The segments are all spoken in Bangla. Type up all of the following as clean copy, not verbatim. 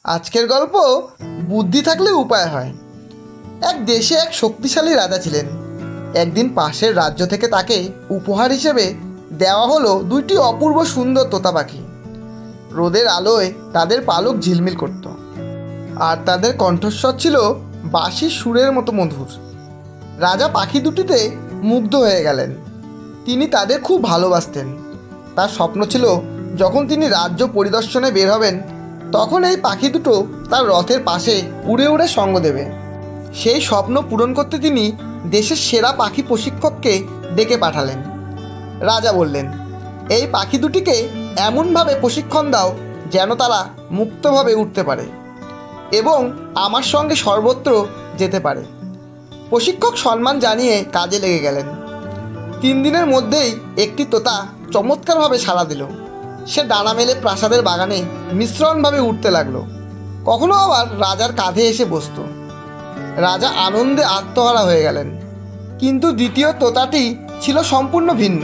আজকের গল্প বুদ্ধি থাকলে উপায় হয়। এক দেশে এক শক্তিশালী রাজা ছিলেন। একদিন পাশের রাজ্য থেকে তাকে উপহার হিসেবে দেওয়া হলো দুইটি অপূর্ব সুন্দর তোতা পাখি। রোদের আলোয় তাদের পালক ঝিলমিল করত, আর তাদের কণ্ঠস্বর ছিল বাঁশির সুরের মতো মধুর। রাজা পাখি দুটিতে মুগ্ধ হয়ে গেলেন। তিনি তাদের খুব ভালোবাসতেন। তার স্বপ্ন ছিল যখন তিনি রাজ্য পরিদর্শনে বের হবেন, তখন এই পাখি দুটো তার রথের পাশে উড়ে উড়ে সঙ্গ দেবে। সেই স্বপ্ন পূরণ করতে তিনি দেশের সেরা পাখি প্রশিক্ষককে ডেকে পাঠালেন। রাজা বললেন, এই পাখি দুটিকে এমনভাবে প্রশিক্ষণ দাও যেন তারা মুক্তভাবে উঠতে পারে এবং আমার সঙ্গে সর্বত্র যেতে পারে। প্রশিক্ষক সম্মান জানিয়ে কাজে লেগে গেলেন। 3 দিনের মধ্যেই একটি তোতা চমৎকারভাবে সাড়া দিল। সে ডানা মেলে প্রাসাদের বাগানে মিশ্রণভাবে উঠতে লাগলো। কখনো আবার রাজার কাঁধে এসে বসত। রাজা আনন্দে আত্মহারা হয়ে গেলেন। কিন্তু দ্বিতীয় তোতাটি ছিল সম্পূর্ণ ভিন্ন।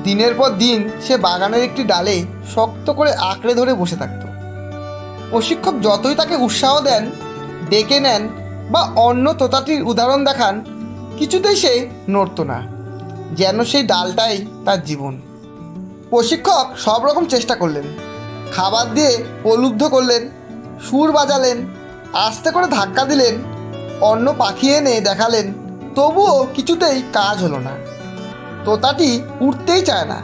দিনের পর দিন সে বাগানের একটি ডালে শক্ত করে আঁকড়ে ধরে বসে থাকত। প্রশিক্ষক যতই তাকে উৎসাহ দেন, ডেকে নেন বা অন্য তোতাটির উদাহরণ দেখান, কিছুতেই সে নড়ত না, যেন সেই ডালটাই তার জীবন। প্রশিক্ষক সব রকম চেষ্টা করলেন, খাবার দিয়ে প্রলুব্ধ করলেন, সুর বাজালেন, আস্তে করে ধাক্কা দিলেন, অন্য পাখি এনে দেখালেন, তবুও কিছুতেই কাজ হলো না। তোতাটি উঠতেই চায় না।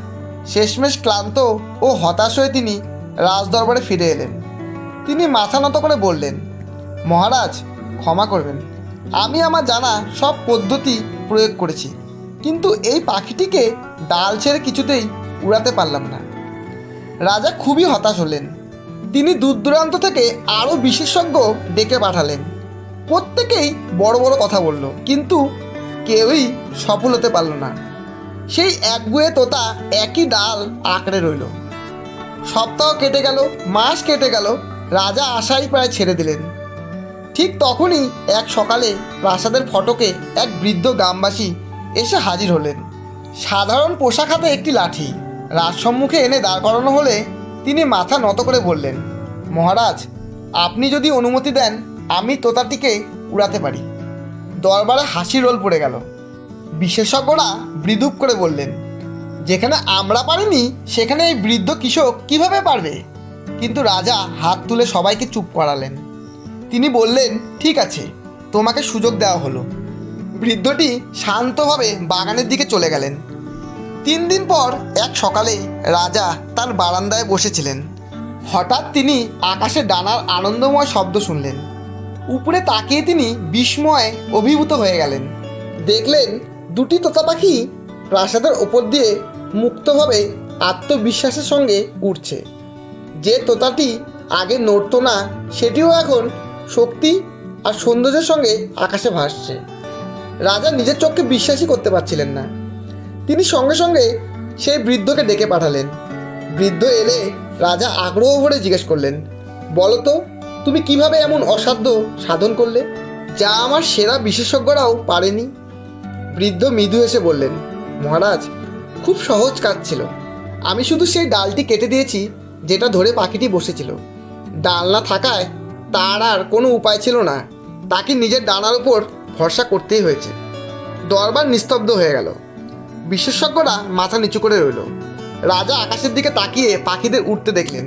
শেষমেশ ক্লান্ত ও হতাশ হয়ে তিনি রাজদরবারে ফিরে এলেন। তিনি মাথা নত করে বললেন, মহারাজ, ক্ষমা করবেন, আমি আমার জানা সব পদ্ধতি প্রয়োগ করেছি, কিন্তু এই পাখিটিকে ডাল ছেড়ে কিছুতেই উড়াতে পারলাম না। রাজা খুবই হতাশ হলেন। তিনি দূর দূরান্ত থেকে আরও বিশেষজ্ঞ ডেকে পাঠালেন। প্রত্যেকেই বড় বড় কথা বলল, কিন্তু কেউই সফল হতে পারল না। সেই একগুঁয়ে তোতা একই ডাল আঁকড়ে রইল। সপ্তাহ কেটে গেল, মাস কেটে গেল, রাজা আশাই প্রায় ছেড়ে দিলেন। ঠিক তখনই এক সকালে প্রাসাদের ফটকে এক বৃদ্ধ গ্রামবাসী এসে হাজির হলেন। সাধারণ পোশাক হাতে একটি লাঠি। রাজসম্মুখে এনে দাঁড় করানো হলে তিনি মাথা নত করে বললেন, মহারাজ, আপনি যদি অনুমতি দেন আমি তোতাটিকে উড়াতে পারি। দরবারে হাসি রোল পড়ে গেল। বিশেষজ্ঞরা মৃদুপ করে বললেন, যেখানে আমরা পারিনি সেখানে এই বৃদ্ধ কৃষক কিভাবে পারবে? কিন্তু রাজা হাত তুলে সবাইকে চুপ করালেন। তিনি বললেন, ঠিক আছে, তোমাকে সুযোগ দেওয়া হলো। বৃদ্ধটি শান্তভাবে বাগানের দিকে চলে গেলেন। 3 দিন পর এক সকালে রাজা তার বারান্দায় বসেছিলেন। হঠাৎ তিনি আকাশে ডানার আনন্দময় শব্দ শুনলেন। উপরে তাকিয়ে তিনি বিস্ময়ে অভিভূত হয়ে গেলেন। দেখলেন দুটি তোতা পাখি প্রাসাদের ওপর দিয়ে মুক্তভাবে আত্মবিশ্বাসের সঙ্গে উড়ছে। যে তোতাটি আগে নড়ত না, সেটিও এখন শক্তি আর সৌন্দর্যের সঙ্গে আকাশে ভাসছে। রাজা নিজের চোখকে বিশ্বাসই করতে পারছিলেন না। তিনি সঙ্গে সঙ্গে সেই বৃদ্ধকে ডেকে পাঠালেন। বৃদ্ধ এলে রাজা আগ্রহ ভরে জিজ্ঞেস করলেন, বলো তো, তুমি কিভাবে এমন অসাধ্য সাধন করলে, যা আমার সেরা বিশেষজ্ঞরাও পারেনি? বৃদ্ধ মৃদু হেসে বললেন, মহারাজ, খুব সহজ কাজ ছিল। আমি শুধু সেই ডালটি কেটে দিয়েছি যেটা ধরে পাখিটি বসেছিল। ডাল না থাকায় তার আর কোনো উপায় ছিল না। তাকে নিজের ডানার উপর ভরসা করতেই হয়েছে। দরবার নিস্তব্ধ হয়ে গেল। বিশেষজ্ঞরা মাথা নিচু করে রইল। রাজা আকাশের দিকে তাকিয়ে পাখিদের উঠতে দেখলেন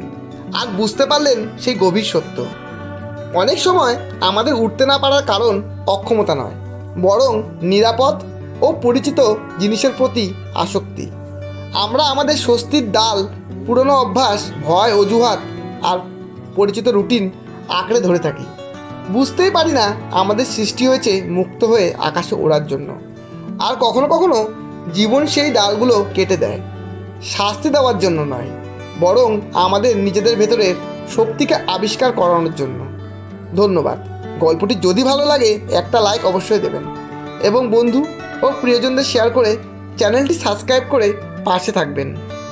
আর বুঝতে পারলেন সেই গভীর সত্য। অনেক সময় আমাদের উঠতে না পারার কারণ অক্ষমতা নয়, বরং নিরাপদ ও পরিচিত জিনিসের প্রতি আসক্তি। আমরা আমাদের স্বস্তির ডাল, পুরনো অভ্যাস, ভয়, অজুহাত আর পরিচিত রুটিন আঁকড়ে ধরে থাকি। বুঝতেই পারি না আমাদের সৃষ্টি হয়েছে মুক্ত হয়ে আকাশে ওড়ার জন্য। আর কখনো কখনো জীবন সেই ডালগুলো কেটে দেয়, শাস্তি দেওয়ার জন্য নয়, বরং আমাদের নিজেদের ভেতরের শক্তিকে আবিষ্কার করানোর জন্য। ধন্যবাদ। গল্পটি যদি ভালো লাগে একটা লাইক অবশ্যই দেবেন এবং বন্ধু ও প্রিয়জনদের শেয়ার করে চ্যানেলটি সাবস্ক্রাইব করে পাশে থাকবেন।